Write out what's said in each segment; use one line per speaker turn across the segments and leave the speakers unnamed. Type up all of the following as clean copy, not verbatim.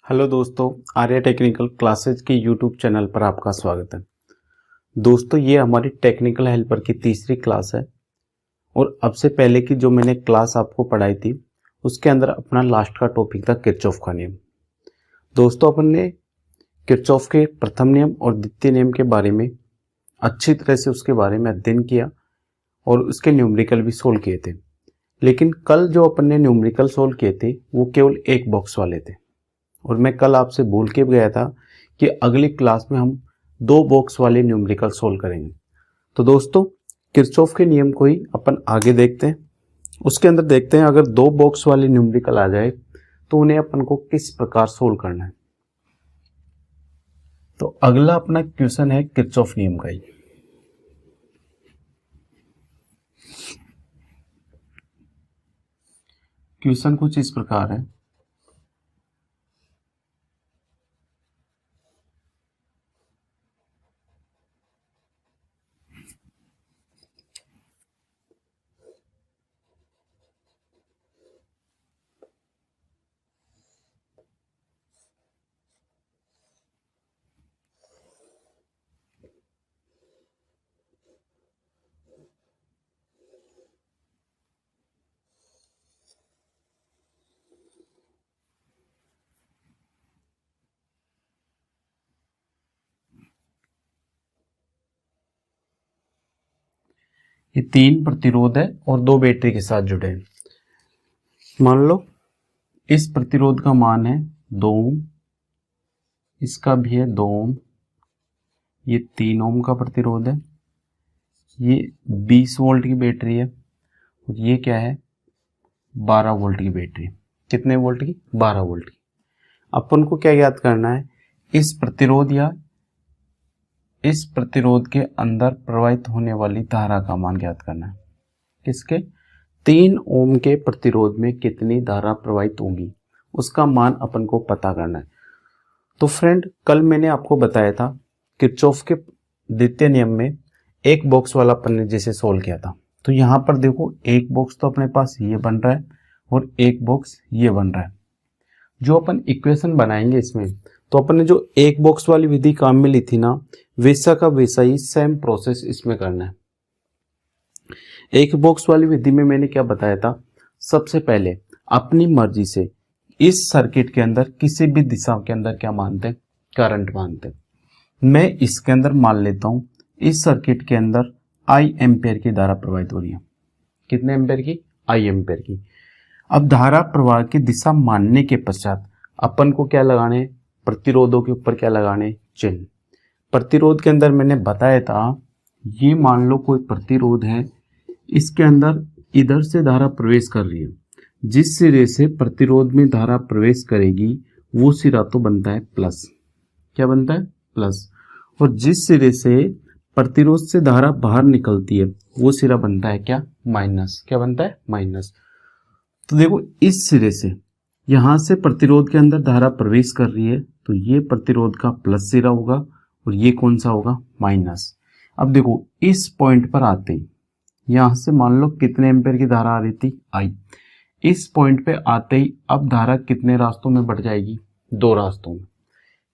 Hello दोस्तों, Arya technical classes के YouTube channel पर आपका स्वागत है। दोस्तों, ये हमारी टेक्निकल हेल्पर की तीसरी क्लास है और अब से पहले की जो मैंने क्लास आपको पढ़ाई थी उसके अंदर अपना लास्ट का टॉपिक था किरचॉफ का नियम। दोस्तों, अपन ने किरचॉफ के प्रथम नियम और द्वितीय नियम के बारे में अच्छी तरह से उसके बारे में अध्ययन किया और उसके न्यूमेरिकल भी सोल्व किए थे। लेकिन कल जो अपन ने न्यूमेरिकल सोल्व किए थे वो केवल एक बॉक्स वाले थे और मैं कल आपसे बोल के गया था कि अगली क्लास में हम 2 बॉक्स वाले न्यूमेरिकल सोल्व करेंगे। तो दोस्तों, किरचॉफ के नियम को ही अपन आगे देखते हैं। उसके अंदर देखते हैं अगर 2 बॉक्स वाले न्यूमेरिकल आ जाए तो उन्हें अपन को किस प्रकार सोल्व करना है। तो अगला अपना क्वेश्चन है किरचॉफ नियम का ही। क्वेश्चन कुछ इस प्रकार है। ये 3 प्रतिरोध है और 2 बैटरी के साथ जुड़े हैं। मान लो इस प्रतिरोध का मान है 2 ओम, इसका भी है 2 ओम, ये 3 ओम का प्रतिरोध है, ये 20 वोल्ट की बैटरी है और ये क्या है 12 वोल्ट की बैटरी। कितने वोल्ट की? 12 वोल्ट की। अपन को क्या याद करना है, इस प्रतिरोध या इस प्रतिरोध के अंदर प्रवाहित होने वाली धारा का मान ज्ञात करना है। किसके? 3 ओम के प्रतिरोध में कितनी धारा प्रवाहित होगी उसका मान अपन को पता करना है। तो फ्रेंड, कल मैंने आपको बताया था किरचॉफ के द्वितीय नियम में एक बॉक्स वाला अपन ने जैसे सोल्व किया था। तो यहाँ पर देखो, एक बॉक्स तो अपने पास ये बन रहा है और एक बॉक्स ये बन रहा है। जो अपन इक्वेशन बनाएंगे इसमें, तो अपन ने जो एक बॉक्स वाली विधि काम में ली थी ना, वैसा का वैसा ही सेम प्रोसेस इसमें करना है। एक बॉक्स वाली विधि में मैंने क्या बताया था, सबसे पहले अपनी मर्जी से इस सर्किट के अंदर किसी भी दिशा के अंदर क्या मानते हैं, करंट मानते हैं। मैं इसके अंदर मान लेता हूं इस सर्किट के अंदर आई एम्पेयर की धारा प्रवाहित हो रही है। कितने एम्पेयर की? आई एम्पेयर की। अब धारा प्रवाह की दिशा मानने के पश्चात अपन को क्या लगाने, प्रतिरोधों के ऊपर क्या लगाने, चिन्ह। प्रतिरोध के अंदर मैंने बताया था, ये मान लो कोई प्रतिरोध है, इसके अंदर इधर से धारा प्रवेश कर रही है। जिस सिरे से प्रतिरोध में धारा प्रवेश करेगी वो सिरा तो बनता है प्लस। क्या बनता है? प्लस। और जिस सिरे से प्रतिरोध से धारा बाहर निकलती है वो सिरा बनता है क्या? माइनस। क्या बनता है? माइनस। तो देखो, इस सिरे से यहां से प्रतिरोध के अंदर धारा प्रवेश कर रही है तो ये प्रतिरोध का प्लस सिरा होगा और ये कौन सा होगा? माइनस। अब देखो, इस पॉइंट पर आते ही यहां से मान लो कितने एम्पेयर की धारा आ रही थी? आई। इस पॉइंट पे आते ही अब धारा कितने रास्तों में बढ़ जाएगी? 2 रास्तों में।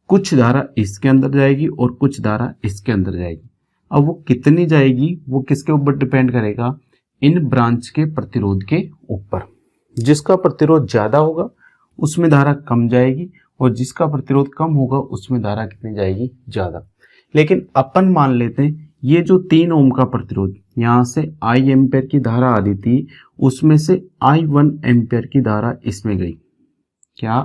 कुछ धारा इसके अंदर जाएगी और कुछ धारा इसके अंदर जाएगी। अब वो कितनी जाएगी वो किसके ऊपर डिपेंड करेगा? इन ब्रांच के प्रतिरोध के ऊपर। जिसका प्रतिरोध ज्यादा होगा उसमें धारा कम जाएगी और जिसका प्रतिरोध कम होगा उसमें धारा कितनी जाएगी? ज्यादा। लेकिन अपन मान लेते हैं ये जो 3 ओम का प्रतिरोध, यहां से आई एम्पेयर की धारा आ रही थी, उसमें से I1 एम्पेयर की धारा इसमें गई। क्या?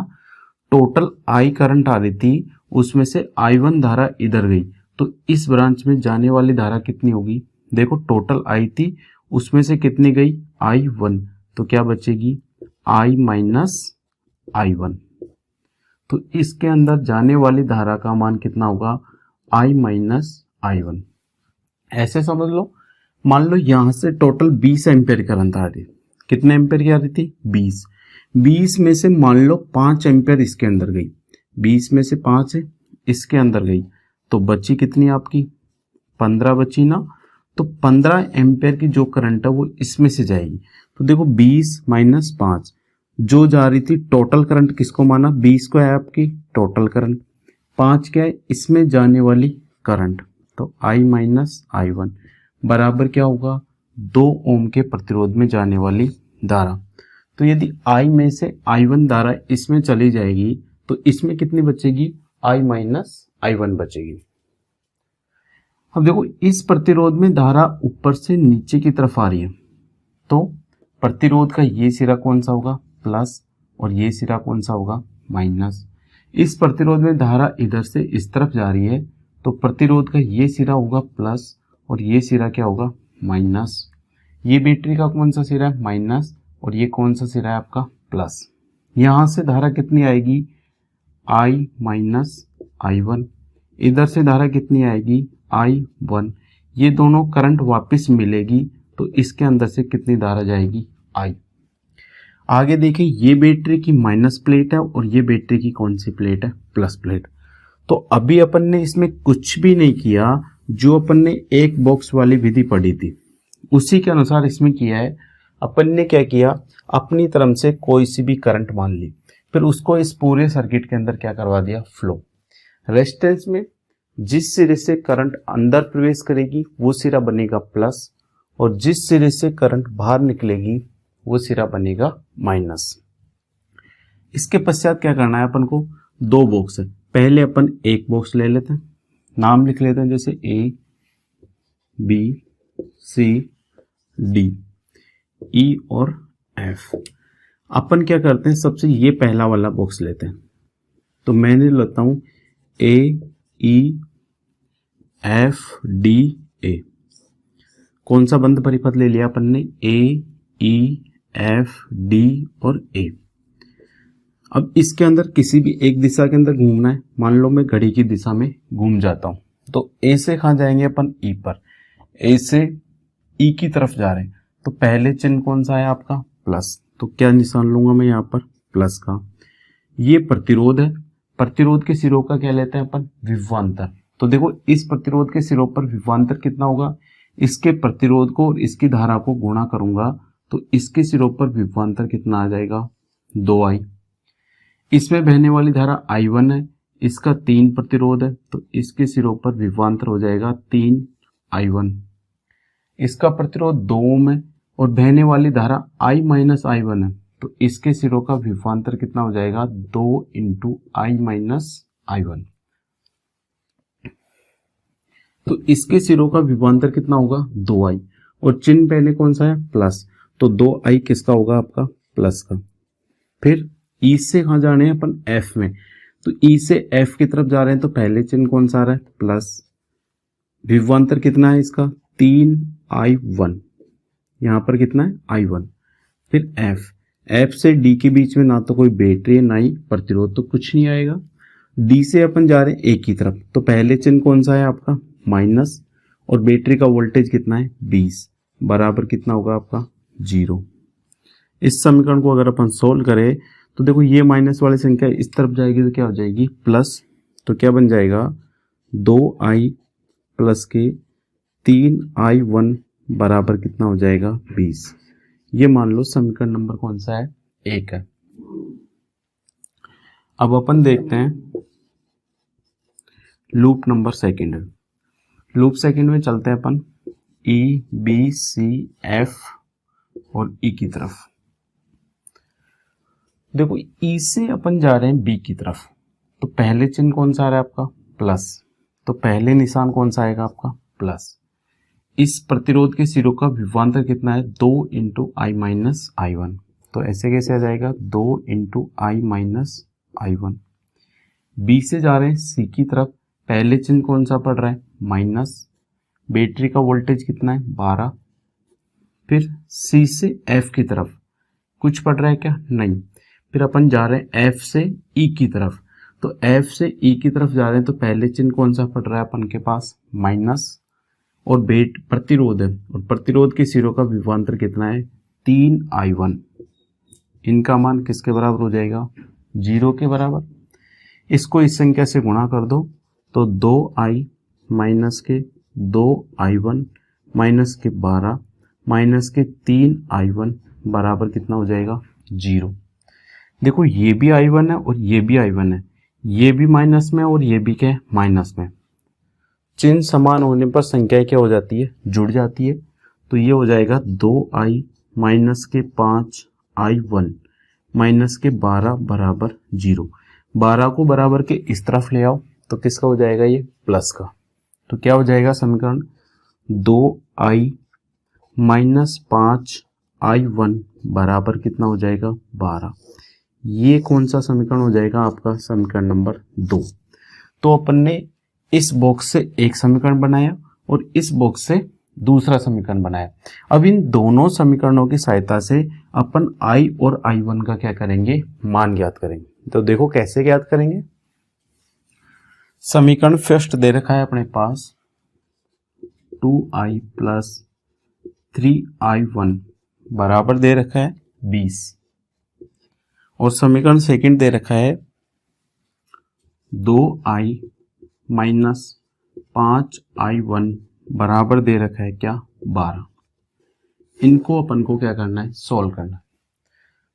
टोटल आई करंट आ रही थी, उसमें से I1 धारा इधर गई। तो इस ब्रांच में जाने वाली धारा कितनी होगी? देखो, टोटल आई थी, उसमें से कितनी गई? I1। तो क्या बचेगी? I minus I1। तो इसके अंदर जाने वाली धारा का मान कितना होगा? I minus I1। ऐसे समझ लो, मान लो यहां से टोटल 20 एम्पेयर करंट आ रही। कितने एम्पेयर की आ रही थी? 20। 20 में से मान लो 5 एम्पेयर इसके अंदर गई। 20 में से 5 है इसके अंदर गई तो बची कितनी आपकी? 15 बची ना। तो 15 एम्पेयर की जो करंट है वो इसमें से जाएगी। तो देखो, 20 माइनस 5, जो जा रही थी टोटल करंट किसको माना, 20 को है आपकी टोटल करंट, 5 क्या है इसमें जाने वाली करंट, तो I माइनस I1 बराबर क्या होगा 2 ओम के प्रतिरोध में जाने वाली धारा। तो यदि I में से I1 धारा इसमें चली जाएगी तो इसमें कितनी बचेगी, I माइनस I1 बचेगी। अब देखो इस प्रतिरोध में धारा ऊपर से नीचे की तरफ आ रही है, तो प्रतिरोध का ये सिरा कौन सा होगा प्लस और ये सिरा कौन सा होगा माइनस। इस प्रतिरोध में धारा इधर से इस तरफ जा रही है तो प्रतिरोध का ये सिरा होगा प्लस और ये सिरा क्या होगा माइनस। ये बैटरी का कौन सा सिरा है माइनस और ये कौन सा सिरा है आपका प्लस। यहाँ से धारा कितनी आएगी I माइनस I1, इधर से धारा कितनी आएगी I1, ये दोनों करंट वापस मिलेगी तो इसके अंदर से कितनी धारा जाएगी I। आगे देखिए ये बैटरी की माइनस प्लेट है और ये बैटरी की कौन सी प्लेट है प्लस प्लेट। तो अभी अपन ने इसमें कुछ भी नहीं किया, जो अपन ने एक बॉक्स वाली विधि पढ़ी थी उसी के अनुसार इसमें किया है। अपन ने क्या किया, अपनी तरफ से कोई सी भी करंट मान ली, फिर उसको इस पूरे सर्किट के अंदर क्या करवा दिया फ्लो। रेजिस्टेंस में जिस सिरे से करंट अंदर प्रवेश करेगी वो सिरा बनेगा प्लस और जिस सिरे से करंट बाहर निकलेगी वो सिरा बनेगा माइनस। इसके पश्चात क्या करना है अपन को, 2 बॉक्स है, पहले अपन एक बॉक्स ले लेते हैं, नाम लिख लेते हैं जैसे A B C D E और F। अपन क्या करते हैं सबसे ये पहला वाला बॉक्स लेते हैं, तो मैंने लेता हूं A E F D A। कौन सा बंद परिपथ ले लिया अपन ने A E F D और A। अब इसके अंदर किसी भी एक दिशा के अंदर घूमना है, मान लो मैं घड़ी की दिशा में घूम जाता हूं तो A से कहाँ जाएंगे अपन E पर, A से E की तरफ जा रहे हैं तो पहले चिन्ह कौन सा है आपका प्लस, तो क्या निशान लूंगा मैं यहाँ पर प्लस का। ये प्रतिरोध है, प्रतिरोध के सिरों का क्या लेते हैं अपन विभवांतर। तो देखो इस प्रतिरोध के सिरों पर विभवांतर कितना होगा, इसके प्रतिरोध को और इसकी धारा को गुणा करूंगा तो इसके सिरों पर विभवांतर कितना आ जाएगा 2I। इसमें बहने वाली धारा I1 है, इसका 3 प्रतिरोध है तो इसके सिरों पर विभवांतर हो जाएगा 3I1। इसका प्रतिरोध 2 ओम है और बहने वाली धारा I माइनस I1 है तो इसके सिरों का विभवांतर कितना हो जाएगा 2 इंटू I माइनस I1। तो इसके सिरों का विभवांतर कितना होगा 2I और चिन्ह पहले कौन सा है प्लस, तो 2I किसका होगा आपका प्लस का। फिर E से कहाँ जा रहे हैं अपन F में, तो E से F की तरफ जा रहे हैं तो पहले चिन्ह कौन सा आ रहा है प्लस, विभवांतर कितना है इसका 3I1, यहाँ पर कितना है I1। फिर F से D के बीच में ना तो कोई बैटरी है ना ही प्रतिरोध, तो कुछ नहीं आएगा। D से अपन जा रहे हैं A की तरफ तो पहले चिन्ह कौन सा है आपका माइनस और बैटरी का वोल्टेज कितना है 20 बराबर कितना होगा आपका 0। इस समीकरण को अगर अपन सोल्व करें तो देखो ये माइनस वाली संख्या इस तरफ जाएगी तो क्या हो जाएगी प्लस, तो क्या बन जाएगा 2I प्लस के 3I1 बराबर कितना हो जाएगा 20। ये मान लो समीकरण नंबर कौन सा है 1 है। अब अपन देखते हैं loop number second. Loop second में चलते हैं अपन E B C F और E की तरफ। देखो E से अपन जा रहे हैं B की तरफ तो पहले चिन्ह कौन सा आ रहा है आपका प्लस, तो पहले निशान कौन सा आएगा आपका प्लस। इस प्रतिरोध के सिरों का विभवांतर कितना है 2 इंटू I माइनस I1, तो ऐसे कैसे आ जाएगा 2 into I minus I1। B से जा रहे हैं C की तरफ, पहले चिन्ह कौन सा पड़ रहा है माइनस, बैटरी का वोल्टेज कितना है 12। फिर C से F की तरफ कुछ पड़ रहा है क्या नहीं, फिर अपन जा रहे हैं F से E की तरफ, तो F से E की तरफ जा रहे हैं तो पहले चिन्ह कौन सा पड़ रहा है अपन के पास माइनस और प्रतिरोध है और प्रतिरोध के सिरों का विभवांतर कितना है 3I1। इनका मान किसके बराबर हो जाएगा 0 के बराबर। इसको इस संख्या से गुणा कर दो तो 2I माइनस के 2I1 माइनस के 12 माइनस के 3I1 बराबर कितना हो जाएगा 0। देखो ये भी I1 है और ये भी I1 है, ये भी माइनस में और ये भी क्या है, माइनस में। चिन्ह समान होने पर संख्याएं क्या हो जाती है, जुड़ जाती है। तो ये हो जाएगा 2i माइनस के 5i1 माइनस के 12 बराबर 0। 12 को बराबर के इस तरफ ले आओ तो किसका हो जाएगा, ये प्लस का। तो क्या हो जाएगा समीकरण, 2i माइनस 5i1 बराबर कितना हो जाएगा, 12। ये कौन सा समीकरण हो जाएगा आपका, समीकरण नंबर 2। तो अपन ने इस बॉक्स से एक समीकरण बनाया और इस बॉक्स से दूसरा समीकरण बनाया। अब इन दोनों समीकरणों की सहायता से अपन i और i1 का क्या करेंगे, मान ज्ञात करेंगे। तो देखो कैसे ज्ञात करेंगे। समीकरण फर्स्ट दे रखा है अपने पास 2i प्लस 3i1 बराबर दे रखा है 20, और समीकरण सेकंड दे रखा है 2i माइनस 5i1 बराबर दे रखा है क्या, 12। इनको अपन को क्या करना है, सॉल्व करना है।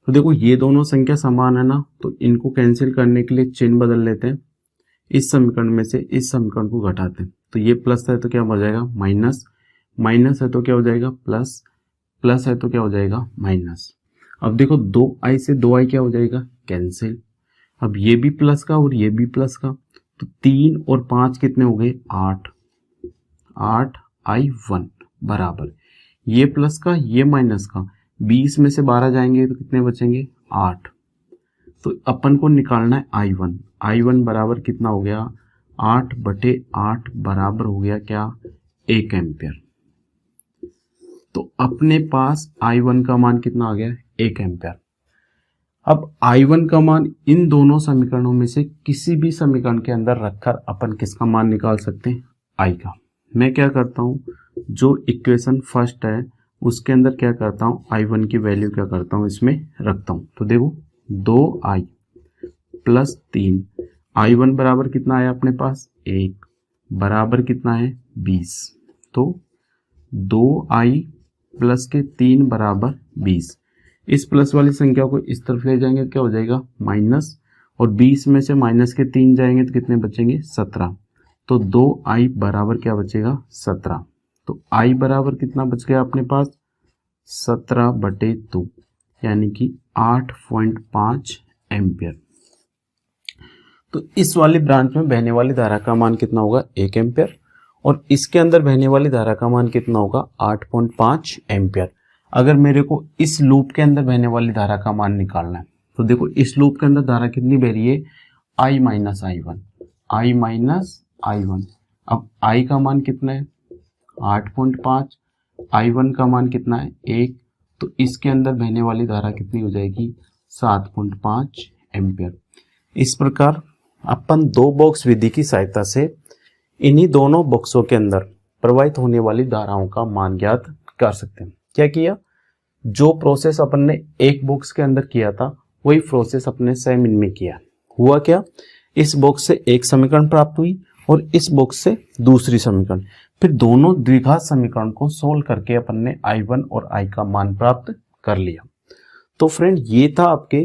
तो देखो ये दोनों संख्या समान है ना, तो इनको कैंसिल करने के लिए चिन्ह बदल लेते हैं। इस समीकरण में से इस समीकरण को घटाते हैं। तो ये प्लस है तो क्या हो जाएगा, माइनस, माइनस है तो क्या हो जाएगा, प्लस, प्लस है तो क्या हो जाएगा, माइनस। अब देखो 2i से 2i क्या हो जाएगा, कैंसिल। अब ये भी प्लस का और ये भी प्लस का, तो 3 और 5 कितने हो गए, 8, 8i1 बराबर ये प्लस का ये माइनस का, 20 में से 12 जाएंगे तो कितने बचेंगे, 8। तो अपन को निकालना है i1। i1 बराबर कितना हो गया, 8/8 बराबर हो गया क्या, 1 एम्पियर। तो अपने पास i1 का मान कितना आ गया, 1 एम्पियर। अब i1 का मान इन दोनों समीकरणों में से किसी भी समीकरण के अंदर रखकर अपन किसका मान निकाल सकते हैं, i का। मैं क्या करता हूँ, जो इक्वेशन फर्स्ट है उसके अंदर क्या करता हूँ, i1 की वैल्यू क्या करता हूँ, इसमें रखता हूँ। तो देखो 2i प्लस 3, i1 बराबर कितना आया अपने पास, 1 बराबर कितना है, 20। तो 2i प्लस के 3 बराबर 20। इस प्लस वाली संख्या को इस तरफ ले जाएंगे तो क्या हो जाएगा, माइनस, और 20 में से माइनस के 3 जाएंगे तो कितने बचेंगे, 17। तो 2i बराबर क्या बचेगा, 17। तो i बराबर कितना बच गया अपने पास, 17/2 यानी कि 8.5 एम्पियर। तो इस वाली ब्रांच में बहने वाली धारा का मान कितना होगा, 1 एम्पियर, और इसके अंदर बहने वाली धारा का मान कितना होगा, 8.5 एम्पियर। अगर मेरे को इस लूप के अंदर बहने वाली धारा का मान निकालना है तो देखो इस लूप के अंदर धारा कितनी बह रही है, i minus i1, i minus i1। अब i का मान कितना है, 8.5, i1 का मान कितना है, 1। तो इसके अंदर बहने वाली धारा कितनी हो जाएगी, 7.5 एम्पियर। इस प्रकार अपन दो बॉक्स विधि की सहायता से इन्हीं दोनों बॉक्सों के अंदर प्रवाहित होने वाली धाराओं का मान ज्ञात कर सकते हैं। क्या किया, जो प्रोसेस अपन ने एक बॉक्स के अंदर किया था वही प्रोसेस अपने सेम इनमें किया। हुआ क्या, इस बॉक्स से एक समीकरण प्राप्त हुई और इस बॉक्स से दूसरी समीकरण, फिर दोनों द्विघात समीकरण को सोल्व करके अपन ने i1 और i का मान प्राप्त कर लिया। तो फ्रेंड ये था आपके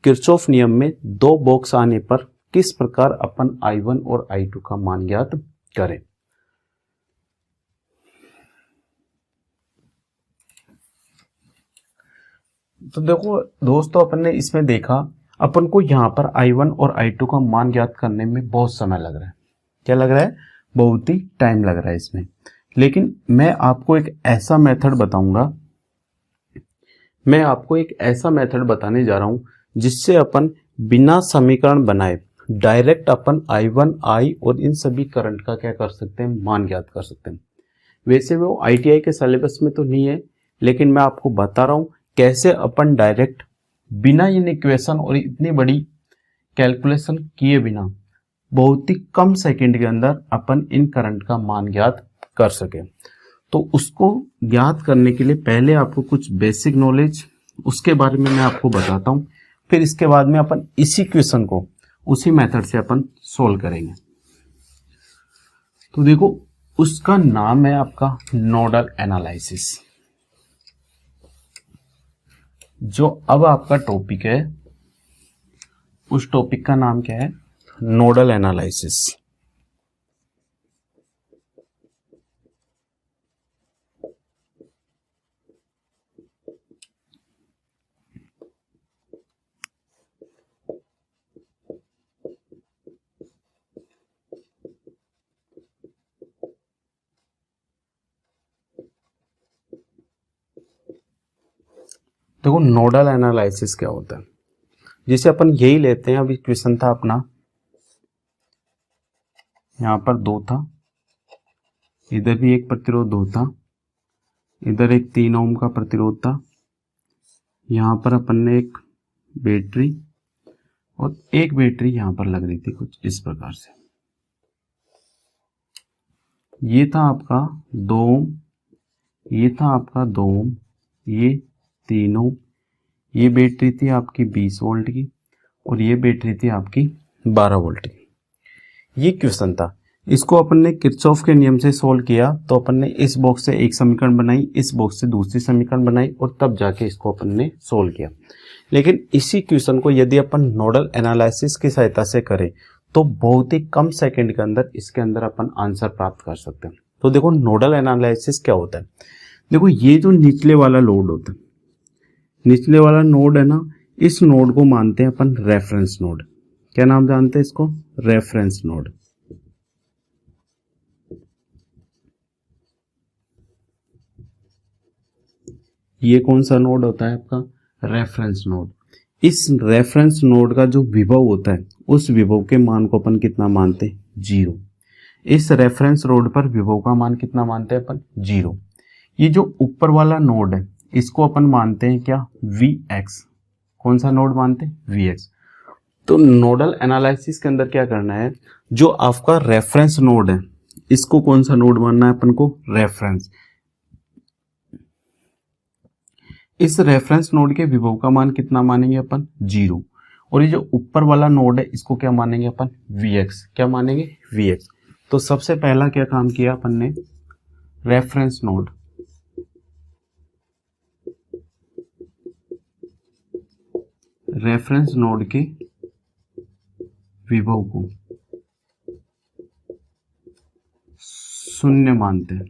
किरचॉफ नियम में दो बॉक्स आने पर किस प्रकार अपन i1 और i2 का मान ज्ञात करें। तो देखो दोस्तों, अपन ने इसमें देखा अपन को यहाँ पर i1 और i2 का मान ज्ञात करने में बहुत समय लग रहा है। क्या लग रहा है, बहुत ही टाइम लग रहा है इसमें। लेकिन मैं आपको एक ऐसा मेथड बताऊंगा, मैं आपको एक ऐसा मेथड बताने जा रहा हूं जिससे अपन बिना समीकरण बनाए डायरेक्ट अपन i1 i और इन सभी करंट का क्या कर सकते हैं, मान ज्ञात कर सकते हैं। वैसे वो ITI के सिलेबस में तो नहीं है, लेकिन मैं आपको बता रहा हूं कैसे अपन डायरेक्ट बिना इन इक्वेशन और इतनी बड़ी कैलकुलेशन किए बिना बहुत ही कम सेकंड के अंदर अपन इन करंट का मान ज्ञात कर सके। तो उसको ज्ञात करने के लिए पहले आपको कुछ बेसिक नॉलेज उसके बारे में मैं आपको बताता हूं, फिर इसके बाद में अपन इसी क्वेश्चन को उसी मेथड से अपन सोल्व करेंगे। तो देखो उसका नाम है आपका नोडल एनालिसिस। जो अब आपका टॉपिक है उस टॉपिक का नाम क्या है? Nodal analysis. देखो नोडल एनालिसिस क्या होता है, जैसे अपन यही लेते हैं। अभी क्वेश्चन था अपना, यहाँ पर 2 था, इधर भी एक प्रतिरोध 2 था, इधर एक 3 ओम का प्रतिरोध था, यहाँ पर अपन ने एक बैटरी और एक बैटरी यहाँ पर लग रही थी कुछ इस प्रकार से। ये था आपका 2 ओम, ये था आपका 2 ओम, ये 3 ओम, ये बैटरी थी आपकी 20 वोल्ट की और ये बैटरी थी आपकी 12 वोल्ट की। ये क्वेश्चन था, इसको अपन ने किरचॉफ के नियम से सोल्व किया। तो अपन ने इस बॉक्स से एक समीकरण बनाई, इस बॉक्स से दूसरी समीकरण बनाई और तब जाके इसको अपन ने सोल्व किया। लेकिन इसी क्वेश्चन को यदि अपन नोडल एनालिसिस की सहायता से करें तो बहुत ही कम सेकंड के अंदर इसके अंदर अपन आंसर प्राप्त कर सकते हैं। तो देखो नोडल एनालिसिस क्या होता है। देखो ये जो निचले वाला लोड होता है, निचले वाला नोड है ना, इस नोड को मानते हैं अपन रेफरेंस नोड। क्या नाम जानते हैं इसको? Reference node. ये कौन सा नोड होता है आपका? Reference node. इस रेफरेंस नोड का जो विभव होता है, उस विभव के मान को अपन कितना मानते हैं? 0। इस रेफरेंस नोड पर विभव का मान कितना मानते हैं अपन? 0। ये जो ऊपर वाला नोड है इसको अपन मानते हैं क्या? Vx। कौन सा नोड मानते हैं? Vx। तो नोडल एनालिसिस के अंदर क्या करना है, जो आपका रेफरेंस नोड है इसको कौन सा नोड मानना है अपन को? रेफरेंस। इस रेफरेंस नोड के विभव का मान कितना मानेंगे अपन? 0। और ये जो ऊपर वाला नोड है इसको क्या मानेंगे अपन? Vx। क्या मानेंगे? Vx। तो सबसे पहला क्या काम किया अपन ने? रेफरेंस नोड, रेफरेंस नोड के विभव को 0 मानते हैं।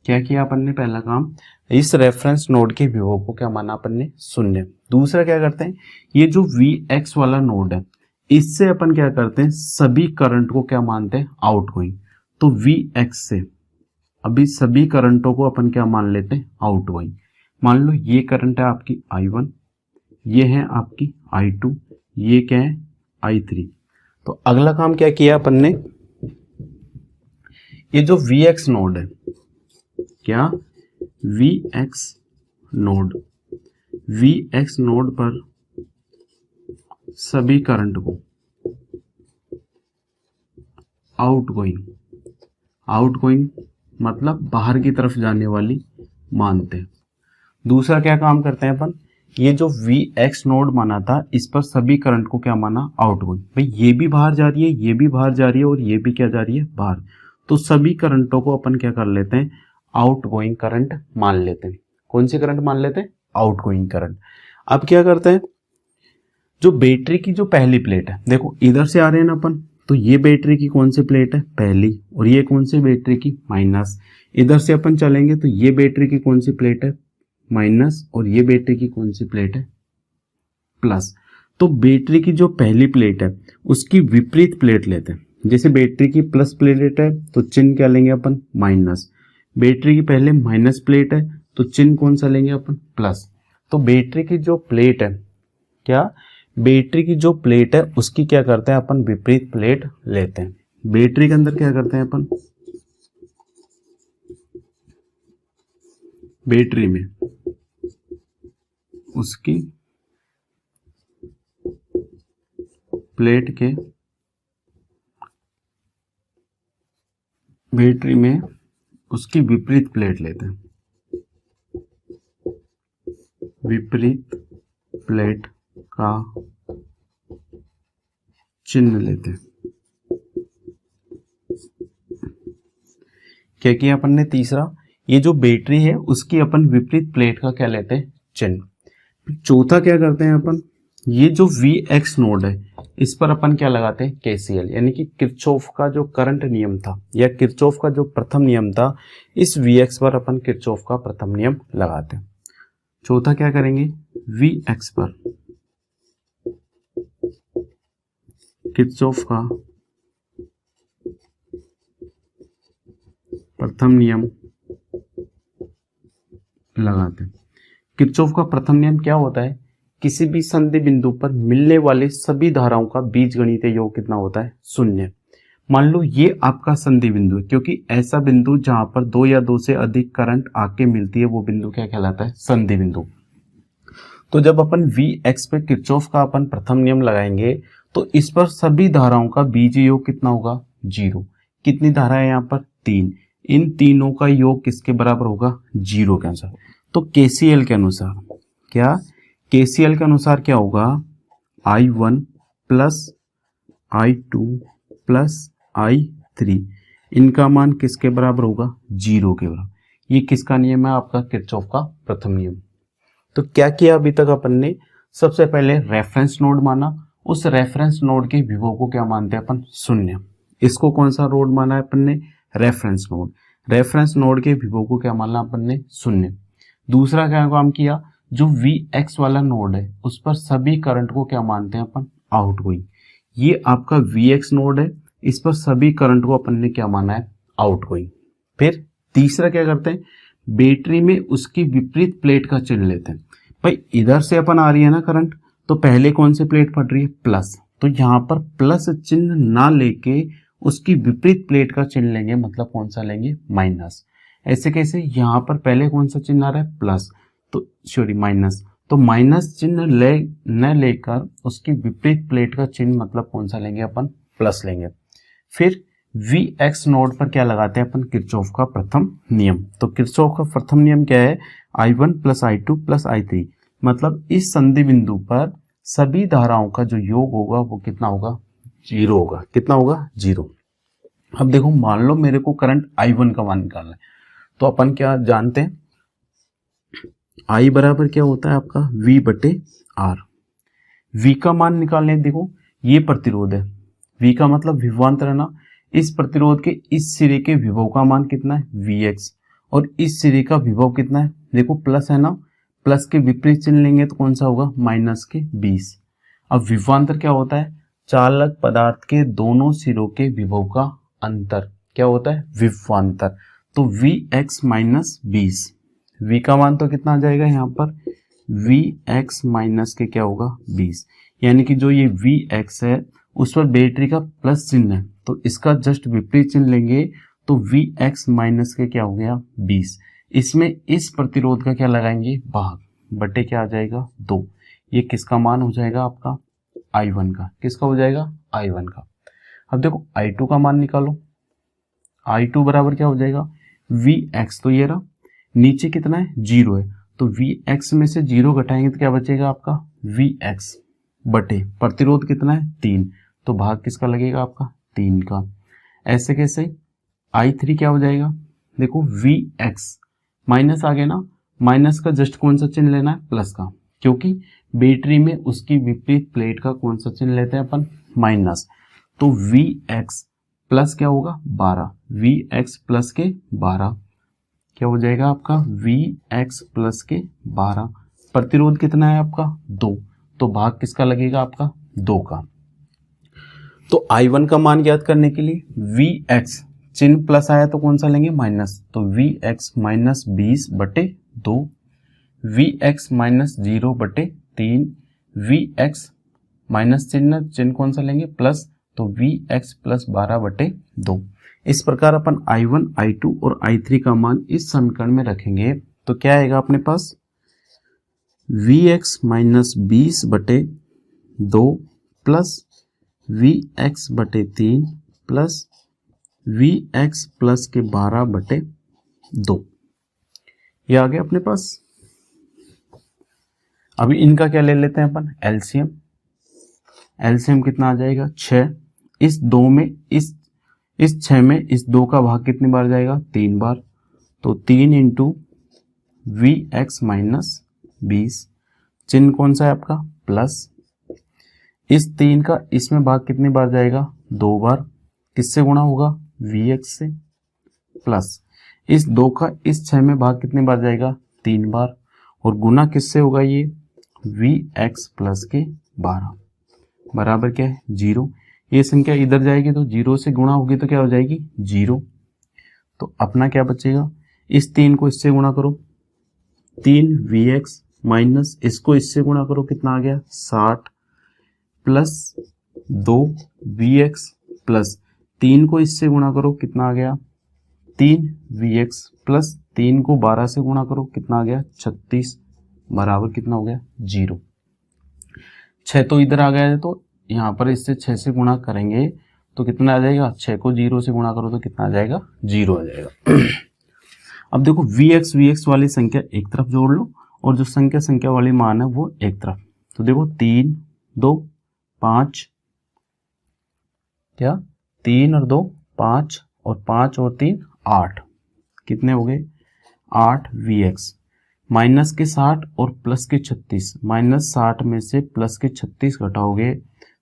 क्या किया अपन ने? पहला काम, इस रेफरेंस नोड के विभव को क्या माना अपन ने? 0। दूसरा क्या करते हैं, ये जो Vx वाला नोड है इससे अपन क्या करते हैं? सभी करंट को क्या मानते हैं? आउटगोइंग। तो Vx से अभी सभी करंटों को अपन क्या मान लेते हैं? आउटगोइंग। मान लो ये करंट है आपकी I1, ये है आपकी I2, ये क्या है? I3। तो अगला काम क्या किया अपन ने, ये जो Vx नोड है, क्या? Vx नोड, Vx नोड पर सभी करंट को आउटगोइंग, आउटगोइंग मतलब बाहर की तरफ जाने वाली मानते हैं। दूसरा क्या काम करते हैं अपन, ये जो Vx नोड माना था इस पर सभी करंट को क्या माना? आउटगोइंग। भाई ये भी बाहर जा रही है, ये भी बाहर जा रही है और ये भी क्या जा रही है? बाहर। तो सभी करंटों को अपन क्या कर लेते हैं? आउटगोइंग करंट मान लेते हैं। कौन सी करंट मान लेते हैं? Outgoing current. अब क्या करते हैं, जो बैटरी की जो पहली प्लेट है, देखो इधर से आ रहे हैं ना अपन, तो ये बैटरी की कौन सी प्लेट है? पहली। और ये कौन सी बैटरी की? माइनस। इधर से अपन चलेंगे तो ये बैटरी की कौन सी प्लेट है? माइनस। और ये बैटरी की कौन सी प्लेट है? प्लस। तो बैटरी की जो पहली प्लेट है उसकी विपरीत प्लेट लेते हैं। जैसे बैटरी की प्लस प्लेट है तो चिन्ह क्या लेंगे अपन? माइनस। बैटरी की पहले माइनस प्लेट है तो चिन्ह कौन सा लेंगे अपन? प्लस। तो बैटरी की जो प्लेट है, क्या? बैटरी की जो प्लेट है उसकी क्या करते हैं अपन? विपरीत प्लेट लेते हैं। बैटरी के अंदर क्या करते हैं अपन? बैटरी में उसकी प्लेट के, बैटरी में उसकी विपरीत प्लेट लेते हैं, विपरीत प्लेट का चिन्ह लेते हैं। क्या किया अपन ने? तीसरा, ये जो बैटरी है उसकी अपन विपरीत प्लेट का क्या लेते हैं? चिन्ह। चौथा क्या करते हैं अपन, ये जो वी एक्स नोड है इस पर अपन क्या लगाते हैं, केसीएल, यानी कि किरचॉफ का जो करंट नियम था या किरचॉफ का जो प्रथम नियम था, इस वी एक्स पर अपन किरचॉफ का प्रथम नियम लगाते हैं। चौथा क्या करेंगे, वी एक्स पर किरचॉफ का प्रथम नियम लगाते हैं। किरचॉफ का प्रथम नियम क्या होता है, किसी भी संधि बिंदु पर मिलने वाले सभी धाराओं का बीजगणितीय योग कितना होता है, शून्य। मान लो ये आपका संधि बिंदु है, क्योंकि ऐसा बिंदु जहां पर दो या दो से अधिक करंट आके मिलती है वो बिंदु क्या कहलाता है, संधि बिंदु। तो जब अपन वी एक्स पे किरचॉफ का अपन प्रथम नियम लगाएंगे तो इस पर सभी धाराओं का बीज योग कितना होगा, 0। कितनी धारा है यहाँ पर, 3। इन तीनों का योग किसके बराबर होगा, 0 के अनुसार। तो केसीएल के अनुसार क्या, केसीएल के अनुसार क्या होगा, I1 plus I2 plus I3, इनका मान किसके बराबर होगा, 0 के बराबर। ये किसका नियम है, आपका किरचॉफ का प्रथम नियम। तो क्या किया अभी तक अपन ने, सबसे पहले रेफरेंस नोड माना, उस रेफरेंस नोड के विभव को क्या मानते हैं अपन, शून्य। इसको कौन सा नोड माना है अपन ने, रेफरेंस नोड। रेफरेंस नोड के विभव को क्या माना अपन ने, शून्य। दूसरा क्या काम किया, जो वी एक्स वाला नोड है उस पर सभी करंट को क्या मानते हैं अपन, आउटगोइंग। ये आपका वी एक्स नोड है, इस पर सभी करंट को अपन ने क्या माना है, आउटगोइंग। फिर तीसरा क्या करते हैं, बैटरी में उसकी विपरीत प्लेट का चिन्ह लेते हैं। भाई इधर से अपन आ रही है ना करंट, तो पहले कौन सी प्लेट पड़ रही है, प्लस। तो यहाँ पर प्लस चिन्ह ना लेके उसकी विपरीत प्लेट का चिन्ह लेंगे, मतलब कौन सा लेंगे, माइनस। ऐसे कैसे, यहाँ पर पहले कौन सा चिन्ह आ रहा है, प्लस, तो सॉरी माइनस, तो माइनस चिन्ह न लेकर उसकी विपरीत प्लेट का चिन्ह मतलब कौन सा लेंगे अपन, प्लस लेंगे। फिर वी एक्स नोड पर क्या लगाते हैं अपन, किरचॉफ का प्रथम नियम। तो किरचॉफ का प्रथम नियम क्या है, I1 plus I2 plus I3, मतलब इस संधि बिंदु पर सभी धाराओं का जो योग होगा वो कितना होगा, 0 होगा। कितना होगा, 0। अब देखो मान लो मेरे को करंट I1 का मान निकालना है, तो अपन क्या जानते हैं, I बराबर क्या होता है आपका, V बटे R। V का मान निकालने, देखो ये प्रतिरोध है, V का मतलब विभवांतर है ना, इस प्रतिरोध के इस सिरे के विभव का मान कितना है, Vx, और इस सिरे का विभव कितना है, देखो प्लस है ना, प्लस के विपरीत चिन्ह लेंगे तो कौन सा होगा, माइनस के 20। अब विभवांतर क्या होता है, चालक पदार्थ के दोनों सिरों के विभव का अंतर क्या होता है, विभवांतर। तो Vx माइनस 20, V का मान तो कितना आ जाएगा यहाँ पर, Vx माइनस के क्या होगा, 20, यानी कि जो ये Vx है उस पर बैटरी का प्लस चिन्ह है, तो इसका जस्ट विपरीत चिन्ह लेंगे तो Vx माइनस के क्या हो गया, 20। इसमें इस प्रतिरोध का क्या लगाएंगे, भाग, बटे क्या आ जाएगा, 2। ये किसका मान हो जाएगा आपका, I1 का। किसका हो जाएगा, I1 का। अब देखो I2 का मान निकालो, I2 बराबर क्या हो जाएगा, Vx, तो ये रहा, नीचे कितना है, 0 है, तो Vx में से 0 घटाएंगे तो क्या बचेगा आपका, Vx बटे प्रतिरोध कितना है, 3, तो भाग किसका लगेगा आपका, 3 का। ऐसे कैसे, I3 क्या हो जाएगा, देखो Vx माइनस आ गया ना, माइनस का जस्ट कौन सा चिन्ह लेना है, प्लस का, क्योंकि बैटरी में उसकी विपरीत प्लेट का कौन सा चिन्ह लेते हैं अपन, माइनस। तो Vx प्लस क्या होगा, 12, Vx प्लस के 12 क्या हो जाएगा आपका, Vx प्लस के 12। प्रतिरोध कितना है आपका, 2, तो भाग किसका लगेगा आपका, 2 का। तो I1 का मान ज्ञात करने के लिए Vx चिन्ह प्लस आया तो कौन सा लेंगे, माइनस, तो Vx माइनस 20 बटे 2, Vx माइनस 0 बटे 3, Vx माइनस चिन्ह कौन सा लेंगे, प्लस, तो Vx प्लस 12 बटे 2। इस प्रकार अपन I1, I2 और I3 का मान इस समीकरण में रखेंगे तो क्या आएगा अपने पास, Vx माइनस 20 बटे 2 प्लस Vx बटे 3 प्लस Vx प्लस के 12 बटे 2, ये आ गया अपने पास। अभी इनका क्या ले लेते हैं अपन, एलसीएम। एलसीएम कितना आ जाएगा, 6। इस 2 में इस 6 में इस 2 का भाग कितनी बार जाएगा, 3 बार, तो 3 इंटू Vx माइनस 20, चिन्ह कौन सा है आपका, प्लस, इस 3 का इसमें भाग कितनी बार जाएगा? 2 बार। किससे गुणा होगा? Vx से। प्लस इस 2 का इस 6 में भाग कितनी बार जाएगा? 3 बार। और गुना किससे होगा? ये Vx प्लस के 12 बराबर क्या है? 0। ये संख्या इधर जाएगी तो 0 से गुणा होगी तो क्या हो जाएगी? 0। तो अपना क्या बचेगा? इस 3 को इससे गुणा करो, 3 Vx माइनस इसको इससे गुणा करो, कितना आ गया? 60 प्लस 2 Vx प्लस 3 को इससे गुणा करो, कितना आ गया? 3 Vx प्लस 3 को 12 से गुणा करो, कितना आ गया? 36 बराबर कितना हो गया? 0। 6 तो इधर आ गया है तो यहाँ पर इससे 6 से गुणा करेंगे तो कितना आ जाएगा? 6 को 0 से गुणा करो तो कितना आ जाएगा? 0 आ जाएगा। अब देखो Vx वाली संख्या एक तरफ जोड़ लो और जो संख्या वाली मान है वो एक तरफ। तो देखो 3 2 5, क्या 3 और 2 5 और 5 और 3 8, कितने हो गए? 8 Vx माइनस के 60 और प्लस के 36, माइनस 60 में से प्लस के 36 घटाओगे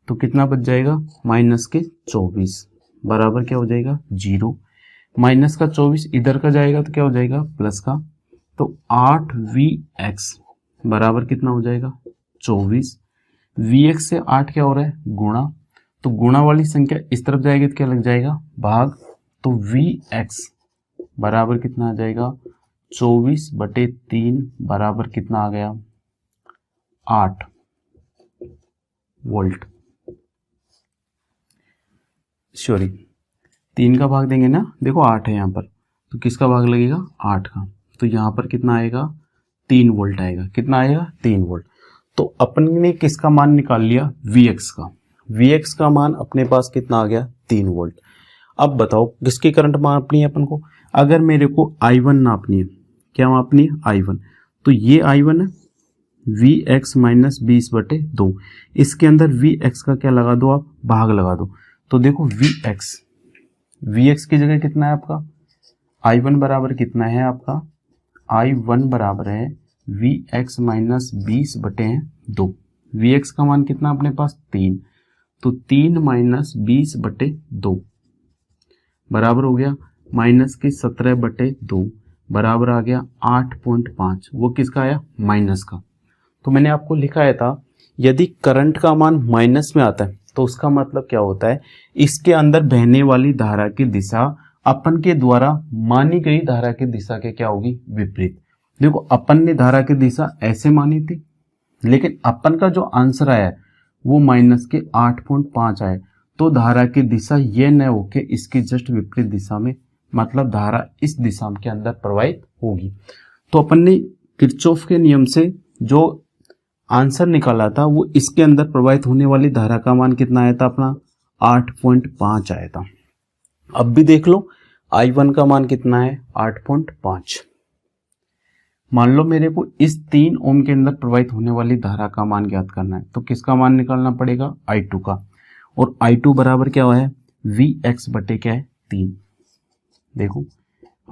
तो कितना बच जाएगा? माइनस के 24 बराबर क्या हो जाएगा? 0। माइनस का 24 इधर का जाएगा तो क्या हो जाएगा? प्लस का। तो 8 Vx बराबर कितना हो जाएगा? 24। Vx से 8 क्या हो रहा है? गुणा। तो गुणा वाली संख्या इस तरफ जाएगी तो क्या लग जाएगा? भाग। तो Vx बराबर कितना आ जाएगा? 24/3 बराबर कितना आ गया? 8 वोल्ट। सॉरी, 3 का भाग देंगे ना, देखो 8 है यहाँ पर, तो किसका भाग लगेगा? 8 का। तो यहाँ पर कितना आएगा? 3 वोल्ट आएगा। कितना आएगा? 3 वोल्ट। तो अपन ने किसका मान निकाल लिया? Vx का। Vx का मान अपने पास कितना आ गया? 3 वोल्ट। अब बताओ किसकी करंट मापनी है अपन को? अगर मेरे को I1 नापनी है, क्या मापनी है? I1। तो ये I1 है, Vx माइनस 20/2, इसके अंदर Vx का क्या लगा दो? आप भाग लगा दो। तो देखो Vx की जगह कितना है आपका? I1 बराबर कितना है आपका? I1 बराबर है Vx माइनस 20/2। Vx का मान कितना अपने पास? 3। तो 3 माइनस 20/2 बराबर हो गया माइनस के 17/2 बराबर आ गया 8.5। वो किसका आया? माइनस का। तो मैंने आपको लिखाया था यदि करंट का मान माइनस में आता है तो उसका मतलब क्या होता है? इसके अंदर बहने वाली धारा की दिशा अपन के द्वारा मानी गई धारा की दिशा के क्या होगी? विपरीत। देखो अपन ने धारा की दिशा ऐसे मानी थी, लेकिन अपन का जो आंसर आया वो माइनस के 8.5 आया। तो धारा की दिशा ये न होके इसकी जस्ट विपरीत दिशा में, मतलब धारा इस दिशा के अंदर प्रवाहित होगी। तो अपन ने किरचॉफ के नियम से जो आंसर निकाला था वो इसके अंदर प्रवाहित होने वाली धारा का मान कितना आया था अपना? 8.5 आया था। अब भी देख लो I1 का मान कितना है? 8.5। मान लो मेरे को इस 3 ओम के अंदर प्रवाहित होने वाली धारा का मान ज्ञात करना है, तो किसका मान निकालना पड़ेगा? I2 का। और I2 बराबर क्या है? Vx बटे क्या है? 3। देखो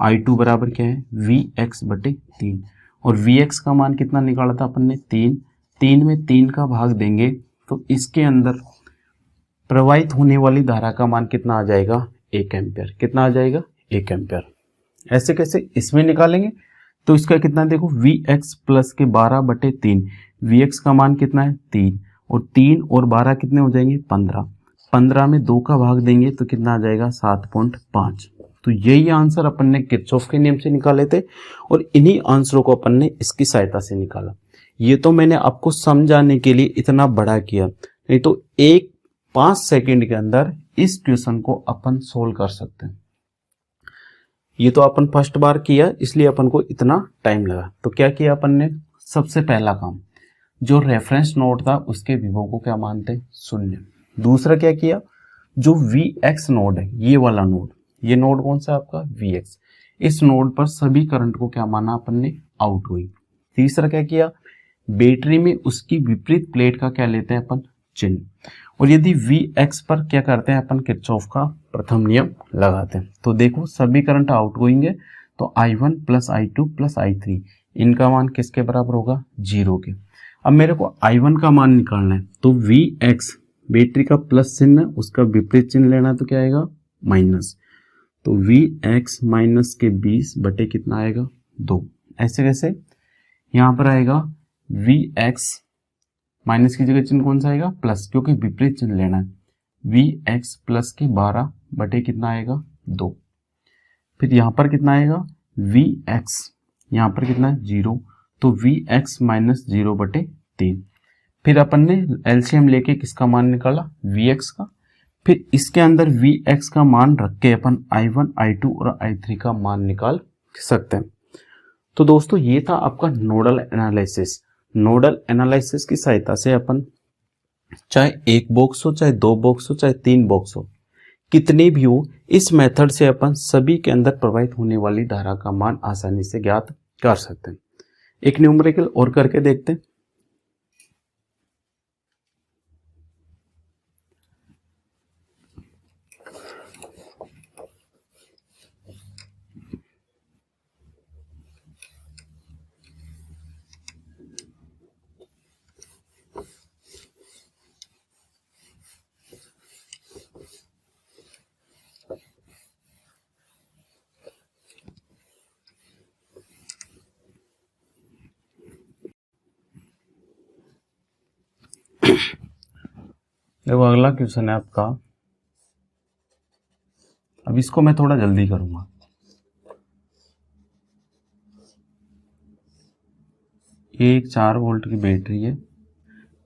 I2 बराबर क्या है? Vx बटे 3। और Vx का मान कितना निकाला था अपन ने? 3। 3 में 3 का भाग देंगे तो इसके अंदर प्रवाहित होने वाली धारा का मान कितना आ जाएगा? 1 एम्पियर। कितना आ जाएगा? 1 एम्पियर। ऐसे कैसे इसमें निकालेंगे तो इसका कितना? देखो Vx प्लस के 12/3। Vx का मान कितना है? 3। और 3 और 12 कितने हो जाएंगे? 15। 15 में 2 का भाग देंगे तो कितना आ जाएगा? 7.5। तो यही आंसर अपन ने किरचॉफ के नियम से निकाले थे और इन्हीं आंसरों को अपन ने इसकी सहायता से निकाला। ये तो मैंने आपको समझाने के लिए इतना बड़ा किया, नहीं तो 5 सेकंड के अंदर इस क्वेश्चन को अपन सोल्व कर सकते हैं। ये तो अपन फर्स्ट बार किया इसलिए अपन को इतना टाइम लगा। तो क्या किया अपन ने? सबसे पहला काम, जो रेफरेंस नोड था उसके विभव को क्या मानते? 0। दूसरा क्या किया? जो Vx नोड है, ये वाला नोड, ये नोड कौन सा आपका? Vx। इस नोड पर सभी करंट को क्या माना अपन ने? आउटगोइंग। तीसरा क्या किया? बैटरी में उसकी विपरीत प्लेट का क्या लेते हैं अपन? चिन्ह। और यदि Vx पर क्या करते हैं अपन? किरचॉफ का प्रथम नियम लगाते हैं। तो देखो सभी करंट आउटगोइंग है, तो I1 plus I2 plus I3 इनका मान किसके बराबर होगा? 0 के। अब मेरे को I1 का मान निकालना है, तो Vx बैटरी का प्लस चिन्ह उसका विपरीत चिन्ह लेना, तो क्या आएगा माइनस। तो Vx माइनस के 20 बटे कितना आएगा 2। ऐसे कैसे, यहाँ पर आएगा Vx माइनस की जगह चिन्ह कौन सा आएगा प्लस, क्योंकि विपरीत चिन्ह लेना है। Vx प्लस के 12 बटे कितना आएगा 2। फिर यहाँ पर कितना आएगा Vx, यहाँ पर कितना है 0, तो Vx माइनस 0 बटे 3। फिर अपन ने एलसीएम लेके किसका मान निकाला Vx का, फिर इसके अंदर Vx का मान रख के अपन I1, I2 और I3 का मान निकाल सकते हैं। तो दोस्तों ये था आपका नोडल एनालिसिस। नोडल एनालिसिस की सहायता से अपन चाहे एक बॉक्स हो, चाहे दो बॉक्स हो, चाहे तीन बॉक्स हो, कितने भी हो, इस मेथड से अपन सभी के अंदर प्रवाहित होने वाली धारा का मान आसानी से ज्ञात कर सकते हैं। एक न्यूमेरिकल और करके देखते हैं। देखो अगला क्वेश्चन है आपका, अब इसको मैं थोड़ा जल्दी करूंगा। एक 4 वोल्ट की बैटरी है,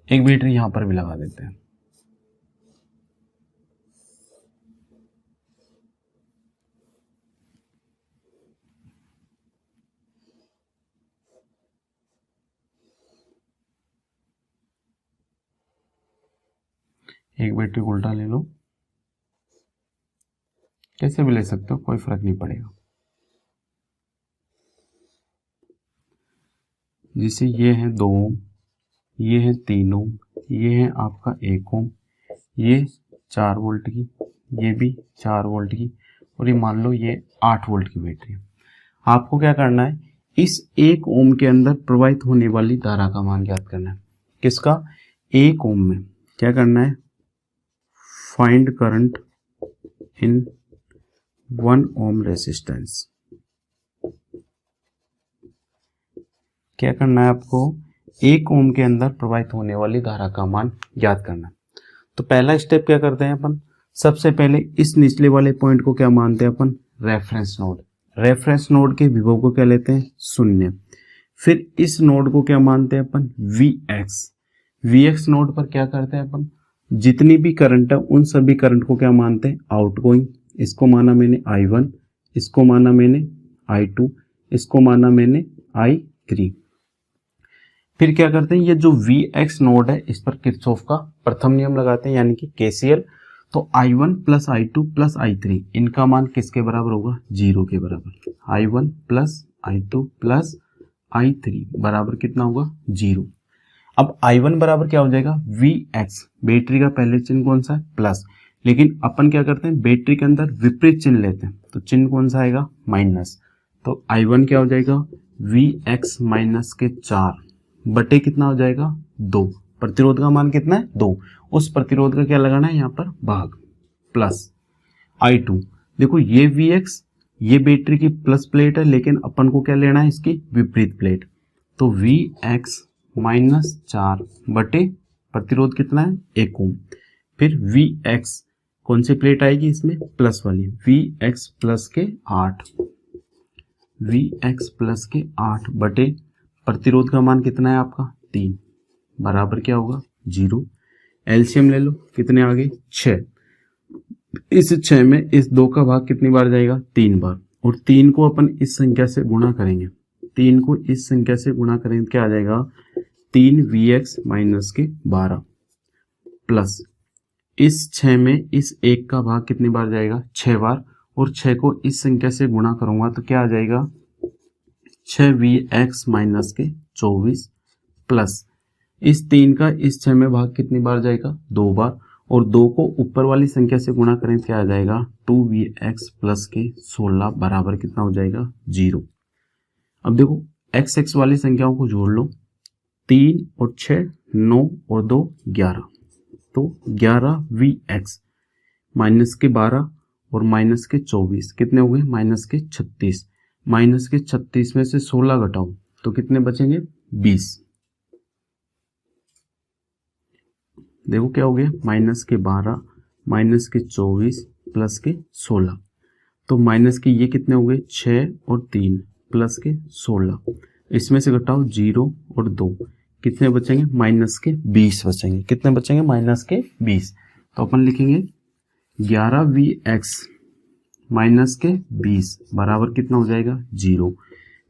एक बैटरी यहां पर भी लगा देते हैं। एक बैटरी को उल्टा ले लो, कैसे भी ले सकते हो, कोई फर्क नहीं पड़ेगा। जैसे ये है 2 ओम, ये है 3 ओम, ये है आपका 1 ओम, ये 4 वोल्ट की, ये भी 4 वोल्ट की, और ये मान लो ये 8 वोल्ट की बैटरी है। आपको क्या करना है, इस 1 ओम के अंदर प्रवाहित होने वाली धारा का मान ज्ञात करना है। किसका, 1 ओम में क्या करना है, find current in 1 ohm resistance. क्या करना है आपको, 1 ओम के अंदर प्रवाहित होने वाली धारा का मान ज्ञात करना है। तो पहला स्टेप क्या करते हैं अपन, सबसे पहले इस निचले वाले पॉइंट को क्या मानते हैं अपन, रेफरेंस नोड। रेफरेंस नोड के विभव को क्या लेते हैं 0। फिर इस नोड को क्या मानते हैं अपन Vx। Vx नोड पर क्या करते हैं अपन, जितनी भी करंट है उन सभी करंट को क्या मानते हैं आउटगोइंग। इसको माना मैंने I1, इसको माना मैंने I2, इसको माना मैंने I3। फिर क्या करते हैं, ये जो Vx नोड है इस पर किरचॉफ का प्रथम नियम लगाते हैं, यानी कि KCL। तो I1 plus I2 plus I3 इनका मान किसके बराबर होगा, 0 के बराबर। I1 plus I2 plus I3 बराबर कितना होगा 0। अब I1 बराबर क्या हो जाएगा Vx, बैटरी का पहले चिन्ह कौन सा है प्लस, लेकिन अपन क्या करते हैं बैटरी के अंदर विपरीत चिन्ह लेते हैं, तो चिन्ह कौन सा आएगा माइनस। तो I1 क्या हो जाएगा Vx माइनस के 4 बटे कितना हो जाएगा 2। प्रतिरोध का मान कितना है 2, उस प्रतिरोध का क्या लगाना है यहाँ पर भाग, प्लस I2। देखो ये Vx, ये बैटरी की प्लस प्लेट है, लेकिन अपन को क्या लेना है इसकी विपरीत प्लेट। तो Vx माइनस 4 बटे प्रतिरोध कितना है 1 ओम। फिर Vx कौन सी प्लेट आएगी इसमें प्लस वाली, Vx प्लस के 8, Vx प्लस के 8 बटे प्रतिरोध का मान कितना है आपका 3 बराबर क्या होगा 0। एलसीएम ले लो, कितने आ गए 6। इस 6 में इस 2 का भाग कितनी बार जाएगा 3 बार, और 3 को अपन इस संख्या से गुणा करेंगे, 3 को इस संख्या से गुणा करेंगे क्या आ जाएगा 3 Vx माइनस के 12 प्लस इस 6 में इस 1 का भाग कितनी बार जाएगा 6 बार, और 6 को इस संख्या से गुणा करूंगा तो क्या आ जाएगा 6 Vx माइनस के 24 प्लस इस 3 का इस 6 में भाग कितनी बार जाएगा 2 बार, और 2 को ऊपर वाली संख्या से गुणा करें क्या आ जाएगा 2Vx प्लस के 16 बराबर कितना हो जाएगा 0। अब देखो x वाली संख्याओं को जोड़ लो, 3 और 6 9 और 2 11, तो 11Vx माइनस के 12 और माइनस के 24 कितने हो गए, माइनस के 36। माइनस के 36 में से 16 घटाओ तो कितने बचेंगे, 20। देखो क्या हो गया, माइनस के 12 माइनस के 24 प्लस के 16। तो माइनस के ये कितने हो गए, 6 और 3 प्लस के 16। इसमें से घटाओ 0 और 2 कितने बचेंगे, माइनस के 20 बचेंगे। कितने बचेंगे, माइनस के 20। तो अपन लिखेंगे 11Vx माइनस के 20 बराबर कितना हो जाएगा, 0।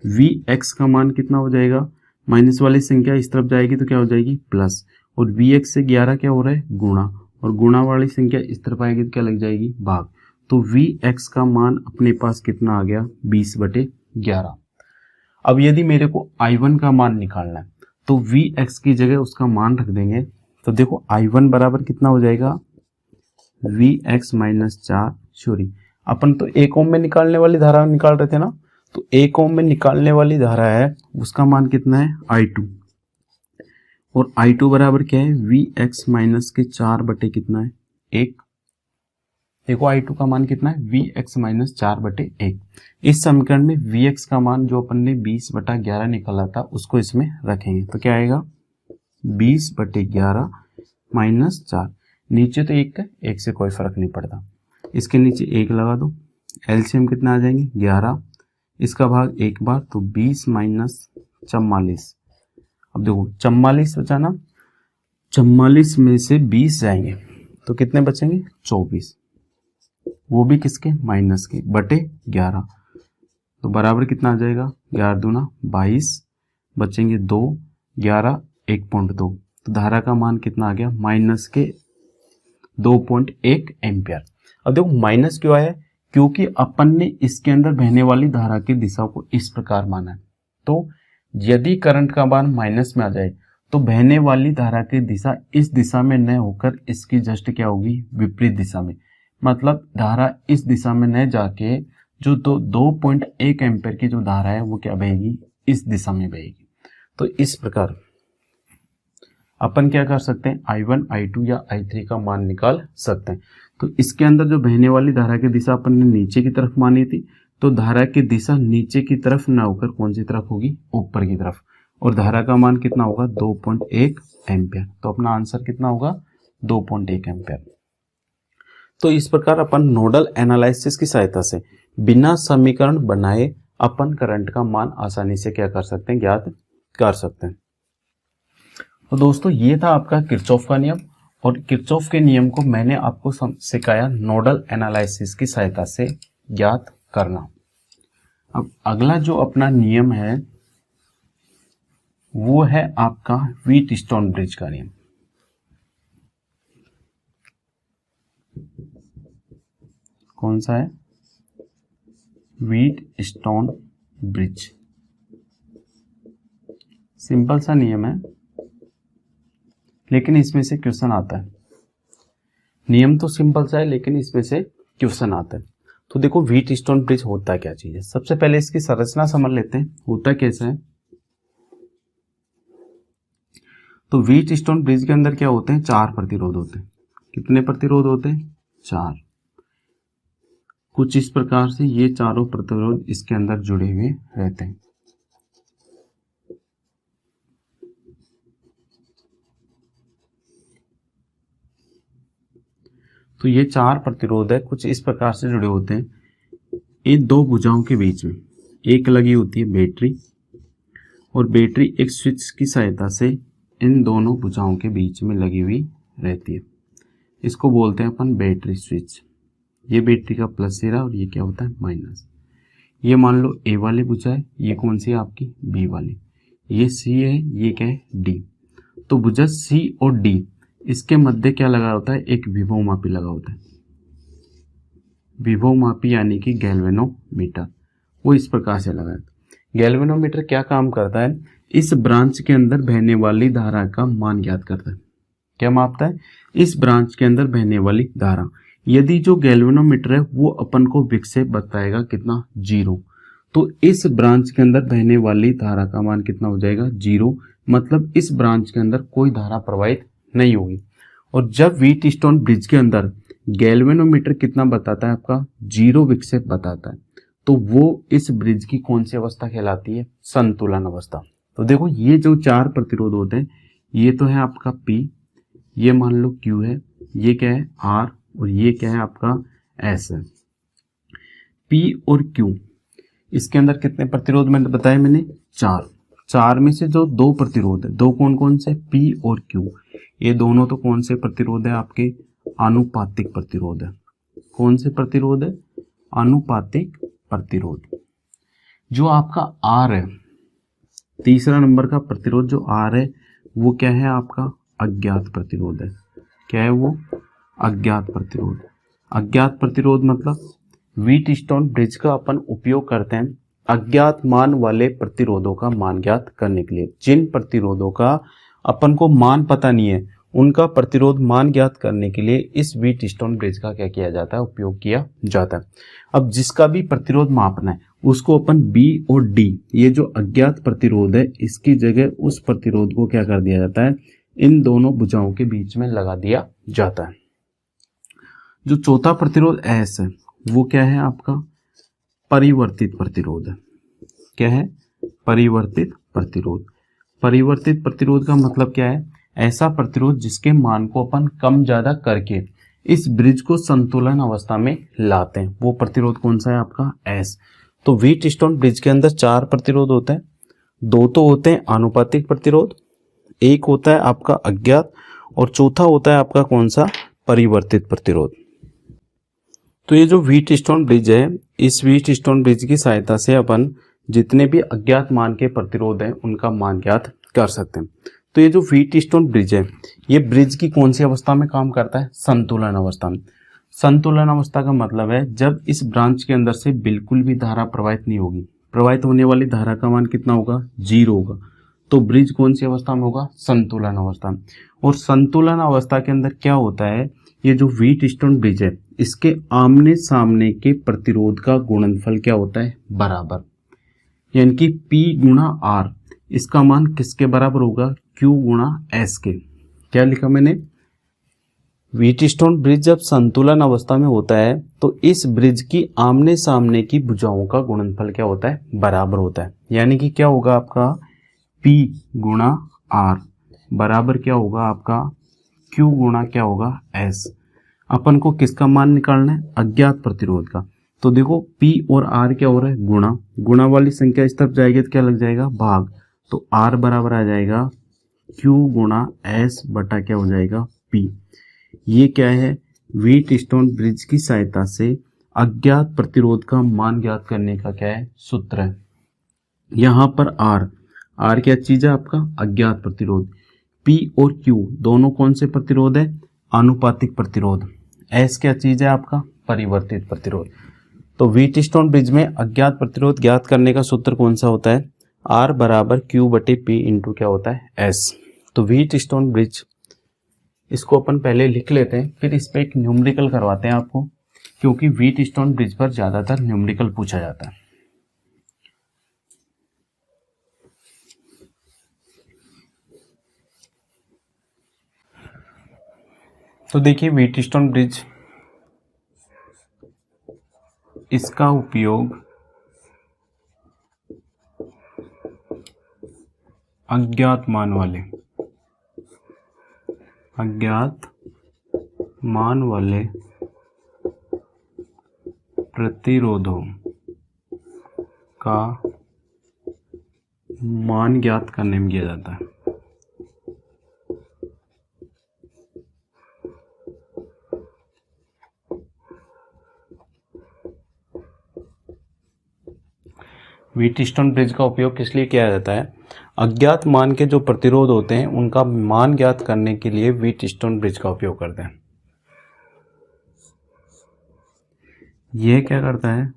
Vx का मान कितना हो जाएगा, माइनस वाली संख्या इस तरफ जाएगी तो क्या हो जाएगी, प्लस। और Vx से 11 क्या हो रहा है, गुणा, और गुणा वाली संख्या इस तरफ आएगी तो क्या लग जाएगी, भाग। तो Vx का मान अपने पास कितना आ गया, 20/11। अब यदि मेरे को I1 का मान निकालना है तो Vx की जगह उसका मान रख देंगे। तो देखो I1 बराबर कितना हो जाएगा, Vx माइनस 4, सॉरी अपन तो 1 ओम में निकालने वाली धारा निकाल रहे थे ना, तो 1 ओम में निकालने वाली धारा है उसका मान कितना है, I2। और I2 बराबर क्या है, Vx माइनस के 4 बटे कितना है, 1। देखो I2 का मान कितना है, Vx माइनस 4/1। इस समीकरण में Vx का मान जो अपन ने 20/11 निकाला था उसको इसमें रखेंगे तो क्या आएगा, 20/11 माइनस 4। नीचे तो 1 का, 1 से कोई फर्क नहीं पड़ता, इसके नीचे 1 लगा दो। एलसीएम कितना आ जाएंगे, 11। इसका भाग एक बार तो 20 माइनस 44। अब देखो 44 बचाना, 44 में से 20 जाएंगे तो कितने बचेंगे, 24। वो भी किसके, माइनस के, बटे 11। तो बराबर कितना आ जाएगा, 11 दूना 22, बचेंगे 2, 11 1.2। तो धारा का मान कितना आ गया, माइनस के 2.1 एम्पियर। अब देखो माइनस क्यों आया, क्योंकि अपन ने इसके अंदर बहने वाली धारा की दिशा को इस प्रकार माना है। तो यदि करंट का मान माइनस में आ जाए तो बहने वाली धारा की दिशा इस दिशा में न होकर इसकी जस्ट क्या होगी, विपरीत दिशा में। मतलब धारा इस दिशा में न जाके जो 2.1 एम्पियर की जो धारा है वो क्या बहेगी, इस दिशा में बहेगी। तो इस प्रकार अपन क्या कर सकते हैं, I1, I2 या I3 का मान निकाल सकते हैं। तो इसके अंदर जो बहने वाली धारा की दिशा अपन ने नीचे की तरफ मानी थी, तो धारा की दिशा नीचे की तरफ ना होकर कौन सी तरफ होगी, ऊपर की तरफ। और धारा का मान कितना होगा, 2.1 एम्पियर। तो अपना आंसर कितना होगा, 2.1 एम्पियर। तो इस प्रकार अपन नोडल एनालिसिस की सहायता से बिना समीकरण बनाए अपन करंट का मान आसानी से क्या कर सकते हैं, ज्ञात कर सकते हैं। तो दोस्तों ये था आपका किरचॉफ का नियम, और किरचॉफ के नियम को मैंने आपको सिखाया नोडल एनालिसिस की सहायता से ज्ञात करना। अब अगला जो अपना नियम है वो है आपका व्हीटस्टोन ब्रिज का नियम। कौन सा है, व्हीटस्टोन ब्रिज। सिंपल सा नियम है लेकिन इसमें से क्वेश्चन आता है। नियम तो सिंपल सा है लेकिन इसमें से क्वेश्चन आता है। तो देखो व्हीटस्टोन ब्रिज होता क्या चीज है, सबसे पहले इसकी संरचना समझ लेते हैं, होता कैसे है। तो व्हीटस्टोन ब्रिज के अंदर क्या होते हैं, 4 प्रतिरोध होते हैं। कितने प्रतिरोध होते हैं, 4। कुछ इस प्रकार से ये चारों प्रतिरोध इसके अंदर जुड़े हुए रहते हैं। तो ये 4 प्रतिरोध है, कुछ इस प्रकार से जुड़े होते हैं। इन 2 भुजाओं के बीच में एक लगी होती है बैटरी, और बैटरी एक स्विच की सहायता से इन दोनों भुजाओं के बीच में लगी हुई रहती है। इसको बोलते हैं अपन बैटरी स्विच। ये बैटरी का प्लस सिरा और ये क्या होता है, माइनस। ये मान लो ए वाली भुजा है, ये कौन सी है आपकी, बी वाली। ये सी है, ये क्या है, डी। तो भुजा सी और डी, इसके मध्य क्या लगा होता है, एक विभवमापी लगा होता है। विभवमापी यानी कि गैल्वेनोमीटर, वो इस प्रकार से लगा है। गैल्वेनोमीटर क्या काम करता है, इस ब्रांच के अंदर बहने वाली धारा का मान ज्ञात करता है। क्या मापता है, इस ब्रांच के अंदर बहने वाली धारा। यदि जो गैल्वेनोमीटर है वो अपन को विक्षेप बताएगा कितना, 0। तो इस ब्रांच के अंदर बहने वाली धारा का मान कितना हो जाएगा, 0। मतलब इस ब्रांच के अंदर कोई धारा प्रवाहित नहीं होगी। और जब व्हीटस्टोन ब्रिज के अंदर गैल्वेनोमीटर कितना बताता है आपका, 0 विक्षेप बताता है, तो वो इस ब्रिज की कौन सी अवस्था कहलाती है, संतुलन अवस्था। तो देखो ये जो 4 प्रतिरोध होते हैं, ये तो है आपका P, ये मान लो Q है, ये क्या है R, और ये क्या है आपका S है। P और Q, इसके अंदर कितने प्रतिरोध मैंने बताए, मैंने 4 में से जो 2 प्रतिरोध है, 2 कौन कौन से, P और Q, ये दोनों तो कौन से प्रतिरोध है आपके, आनुपातिक प्रतिरोध है। कौन से प्रतिरोध है, आनुपातिक प्रतिरोध। जो आपका R है, तीसरा नंबर का प्रतिरोध जो R है, वो क्या है आपका, अज्ञात प्रतिरोध है। क्या है वो, अज्ञात प्रतिरोध। अज्ञात प्रतिरोध मतलब व्हीटस्टोन ब्रिज का अपन उपयोग करते हैं अज्ञात मान वाले प्रतिरोधों का मान ज्ञात करने के लिए। जिन प्रतिरोधों का अपन को मान पता नहीं है, उनका प्रतिरोध मान ज्ञात करने के लिए इस व्हीटस्टोन ब्रिज का क्या किया जाता है, उपयोग किया जाता है। अब जिसका भी प्रतिरोध मापना है उसको अपन B और D, ये जो अज्ञात प्रतिरोध है, इसकी जगह उस प्रतिरोध को क्या कर दिया जाता है, इन दोनों भुजाओं के बीच में लगा दिया जाता है। जो चौथा प्रतिरोध S है, वो क्या है आपका, परिवर्तित प्रतिरोध है। क्या है, परिवर्तित प्रतिरोध। परिवर्तित प्रतिरोध का मतलब क्या है, ऐसा प्रतिरोध जिसके मान को अपन कम ज्यादा करके इस ब्रिज को संतुलन अवस्था में लाते हैं, वो प्रतिरोध कौन सा है आपका, S। तो व्हीटस्टोन ब्रिज के अंदर 4 प्रतिरोध होते हैं, 2 तो होते हैं आनुपातिक प्रतिरोध, 1 होता है आपका अज्ञात, और चौथा होता है आपका कौन सा, परिवर्तित प्रतिरोध। तो ये जो व्हीटस्टोन ब्रिज है, इस व्हीटस्टोन ब्रिज की सहायता से अपन जितने भी अज्ञात मान के प्रतिरोध हैं उनका मान ज्ञात कर सकते हैं। तो ये जो व्हीटस्टोन ब्रिज है, ये ब्रिज की कौन सी अवस्था में काम करता है, संतुलन अवस्था में। संतुलन अवस्था का मतलब है जब इस ब्रांच के अंदर से बिल्कुल भी धारा प्रवाहित नहीं होगी, प्रवाहित होने वाली धारा का मान कितना होगा, 0 होगा, तो ब्रिज कौन सी अवस्था में होगा, संतुलन अवस्था में। और संतुलन अवस्था के अंदर क्या होता है, ये जो व्हीटस्टोन ब्रिज है, इसके आमने सामने के प्रतिरोध का गुणनफल क्या होता है, बराबर, यानी कि P गुणा R, इसका मान किसके बराबर होगा, Q गुणा S के। क्या लिखा मैंने, व्हीटस्टोन ब्रिज जब संतुलन अवस्था में होता है तो इस ब्रिज की आमने सामने की भुजाओं का गुणनफल क्या होता है, बराबर होता है। यानी कि क्या होगा आपका, P गुणा R बराबर क्या होगा आपका, Q गुणा क्या होगा, S। अपन को किसका मान निकालना है, अज्ञात प्रतिरोध का। तो देखो P और R क्या हो रहा है, गुणा, गुणा वाली संख्या इस तरफ जाएगी तो क्या लग जाएगा, भाग, तो R बराबर आ जाएगा Q गुणा S बटा क्या हो जाएगा, P। ये क्या है, व्हीटस्टोन ब्रिज की सहायता से अज्ञात प्रतिरोध का मान ज्ञात करने का क्या है, सूत्र है। यहां पर R क्या चीज है आपका, अज्ञात प्रतिरोध। P और Q दोनों कौन से प्रतिरोध है, आनुपातिक प्रतिरोध। S क्या चीज है आपका, परिवर्तित प्रतिरोध। तो व्हीटस्टोन ब्रिज में अज्ञात प्रतिरोध ज्ञात करने का सूत्र कौन सा होता है, R बराबर Q बटे P इंटू क्या होता है, S। तो व्हीटस्टोन ब्रिज, इसको अपन पहले लिख लेते हैं, फिर इस पे एक न्यूमेरिकल करवाते हैं आपको, क्योंकि व्हीटस्टोन ब्रिज पर ज्यादातर न्यूमेरिकल पूछा जाता है। तो देखिए व्हीटस्टोन ब्रिज, इसका उपयोग अज्ञात मान वाले प्रतिरोधों का मान ज्ञात करने में किया जाता है। व्हीटस्टोन ब्रिज का उपयोग किस लिए किया जाता है, अज्ञात मान के जो प्रतिरोध होते हैं उनका मान ज्ञात करने के लिए व्हीटस्टोन ब्रिज का उपयोग करते हैं। यह क्या करता है,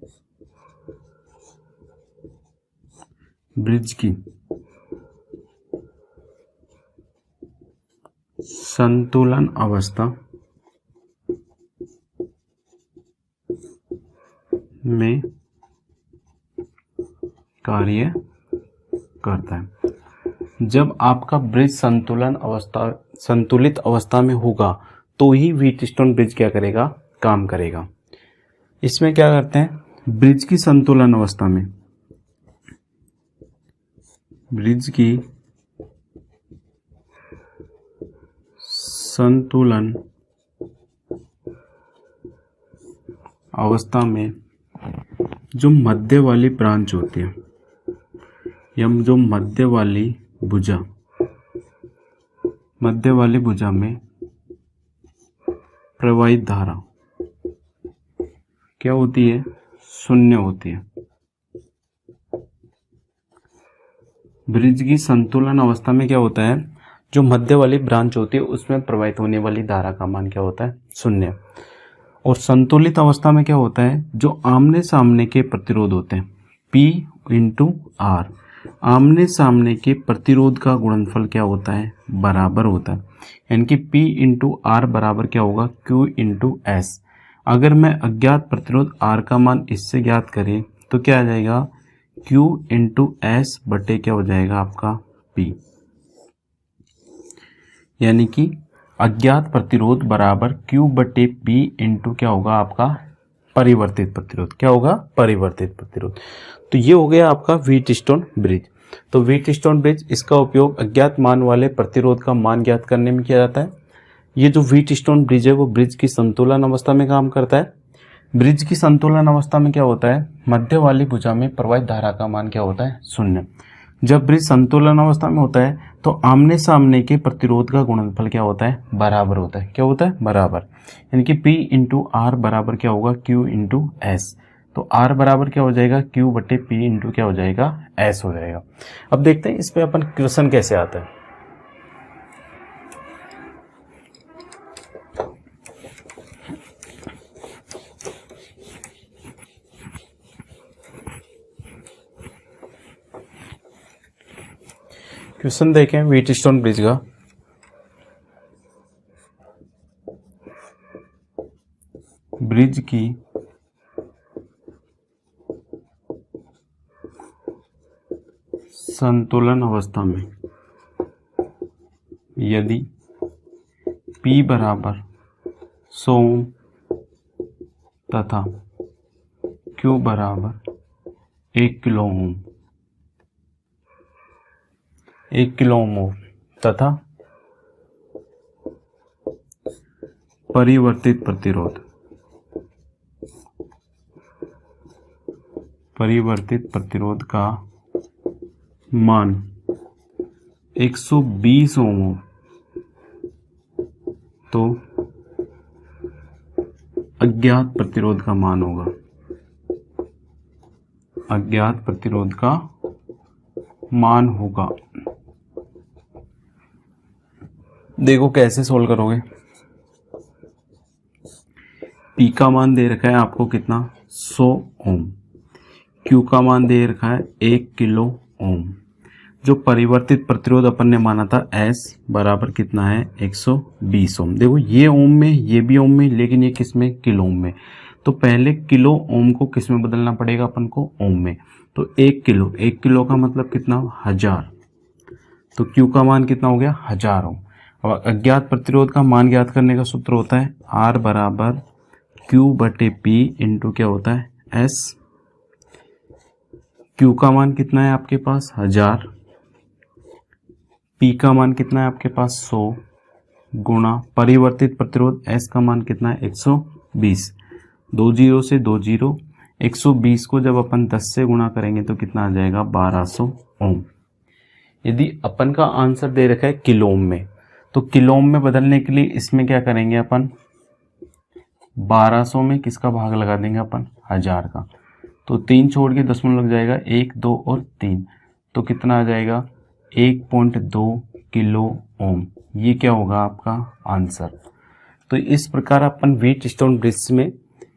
ब्रिज की संतुलन अवस्था में कार्य करता है। जब आपका ब्रिज संतुलन अवस्था संतुलित अवस्था में होगा तो ही व्हीटस्टोन ब्रिज क्या करेगा, काम करेगा। इसमें क्या करते हैं, ब्रिज की संतुलन अवस्था में, ब्रिज की संतुलन अवस्था में जो मध्य वाली ब्रांच होती है या जो मध्य वाली भुजा में प्रवाहित धारा क्या होती है, शून्य होती है। ब्रिज की संतुलन अवस्था में क्या होता है, जो मध्य वाली ब्रांच होती है उसमें प्रवाहित होने वाली धारा का मान क्या होता है, शून्य। और संतुलित अवस्था में क्या होता है, जो आमने सामने के प्रतिरोध होते हैं P इंटू आर, आमने सामने के प्रतिरोध का गुणनफल क्या होता है, बराबर होता है। यानी कि P इंटू आर बराबर क्या होगा, Q इंटू एस। अगर मैं अज्ञात प्रतिरोध R का मान इससे ज्ञात करें तो क्या आ जाएगा, Q इंटू एस बटे क्या हो जाएगा आपका P। यानी कि अज्ञात प्रतिरोध बराबर Q बटे P इंटू क्या होगा आपका परिवर्तित प्रतिरोध, क्या होगा, परिवर्तित प्रतिरोध। तो ये हो गया आपका व्हीटस्टोन ब्रिज। तो व्हीटस्टोन ब्रिज, इसका उपयोग अज्ञात मान वाले प्रतिरोध का मान ज्ञात करने में किया जाता है। ये जो व्हीटस्टोन ब्रिज है वो ब्रिज की संतुलन अवस्था में काम करता है। ब्रिज की संतुलन अवस्था में क्या होता है, मध्य वाली भुजा में प्रवाहित धारा का मान क्या होता है, शून्य। जब ब्रिज संतुलन अवस्था में होता है तो आमने सामने के प्रतिरोध का गुणनफल क्या होता है, बराबर होता है। क्या होता है, बराबर। यानी कि P इंटू आर बराबर क्या होगा, Q इंटू एस। तो R बराबर क्या हो जाएगा, Q बटे P इंटू क्या हो जाएगा, S हो जाएगा। अब देखते हैं इस पे अपन क्वेश्चन कैसे आता है। क्वेश्चन देखें व्हीटस्टोन ब्रिज का। ब्रिज की संतुलन अवस्था में यदि P बराबर 100 ओम तथा Q बराबर 1 किलो ओम, 1 किलो ओम तथा परिवर्तित प्रतिरोध का मान 120 ओम हो तो अज्ञात प्रतिरोध का मान होगा, अज्ञात प्रतिरोध का मान होगा। देखो कैसे सोल्व करोगे। P का मान दे रखा है आपको कितना, 100 ओम। Q का मान दे रखा है 1 किलो ओम। जो परिवर्तित प्रतिरोध अपन ने माना था S बराबर कितना है, 120 ओम। देखो ये ओम में, ये भी ओम में, लेकिन ये किस में, किलो ओम में। तो पहले किलो ओम को किस में बदलना पड़ेगा अपन को, ओम में। तो 1 किलो का मतलब कितना, 1000। तो Q का मान कितना हो गया, 1000 ओम। अब अज्ञात प्रतिरोध का मान ज्ञात करने का सूत्र होता है R बराबर Q बटे P इंटू क्या होता है, S। Q का मान कितना है आपके पास, 1000। P का मान कितना है आपके पास, 100 गुणा परिवर्तित प्रतिरोध S का मान कितना है, 120। 2 जीरो से 2 जीरो, 120 को जब अपन 10 से गुणा करेंगे तो कितना आ जाएगा, 1200 ओम। यदि अपन का आंसर दे रखा है किलो ओम में, तो किलो ओम में बदलने के लिए इसमें क्या करेंगे अपन, 1200 में किसका भाग लगा देंगे अपन, 1000 का। तो 3 छोड़ के दशमलव लग जाएगा, 1 2 और 3, तो कितना आ जाएगा, 1.2 किलो ओम। ये क्या होगा आपका आंसर। तो इस प्रकार अपन व्हीटस्टोन ब्रिज में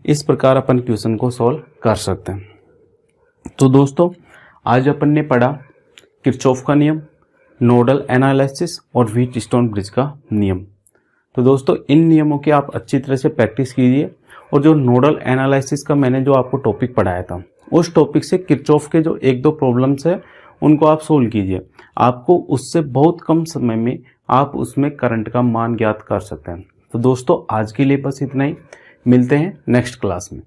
इस प्रकार अपन क्वेश्चन को सॉल्व कर सकते हैं। तो दोस्तों आज अपन ने पढ़ा किरचॉफ का नियम, नोडल एनालिसिस और व्हीटस्टोन ब्रिज का नियम। तो दोस्तों इन नियमों की आप अच्छी तरह से प्रैक्टिस कीजिए और जो नोडल एनालिसिस का मैंने जो आपको टॉपिक पढ़ाया था उस टॉपिक से किरचॉफ के जो 1-2 प्रॉब्लम्स है उनको आप सोल्व कीजिए। आपको उससे बहुत कम समय में आप उसमें करंट का मान ज्ञात कर सकते हैं। तो दोस्तों आज के लिए बस इतना ही, मिलते हैं नेक्स्ट क्लास में।